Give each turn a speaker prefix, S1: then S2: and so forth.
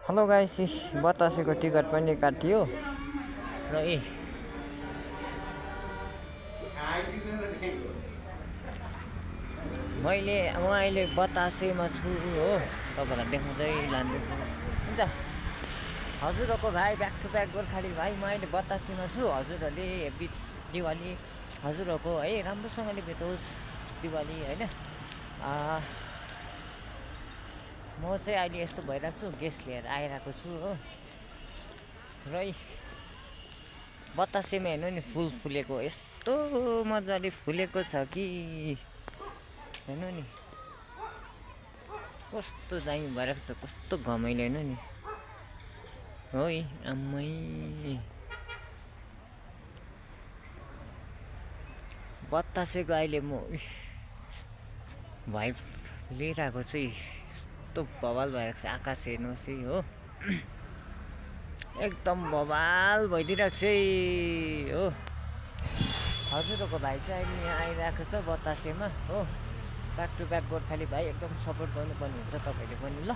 S1: Hello guys, बतासेको ticket पनि काटियो र म अहिले बतासेमा छु हो। तपाईँलाई देखाउँदै लाँदैछु। हुन्छ हजुरहरूको भाइ ब्याक टु ब्याक गोर्खाली भाइ, म अहिले बतासेमा छु। हजुरहरूले हेप्पी दिवाली हजुरहरूको है राम्रोसँगले बितोस् दिवाली होइन। म चाहिँ अहिले यस्तो भइरहेको छु, गेस्ट लिएर आइरहेको छु हो। र बतासेमा हेर्नु नि, फुल फुलेको यस्तो मजाले फुलेको छ कि हेर्नु नि कस्तो दामी भइरहेको छ, कस्तो घमाइलो हेर्नु नि। हो आम्मै बतासेको अहिले म भाइब लिइरहेको छु। यस्तो बवाल भइरहेको छ, आकाश हेर्नुहोस् है हो। एकदम बवाल भइदिइरहेको छ हो। हजुरहरूको भाइ चाहिँ अहिले यहाँ आइरहेको छ बतासेमा हो। ब्याक टु ब्याक गोर्खाली भाइ, एकदम सपोर्ट गर्नुपर्ने हुन्छ तपाईँले पनि ल।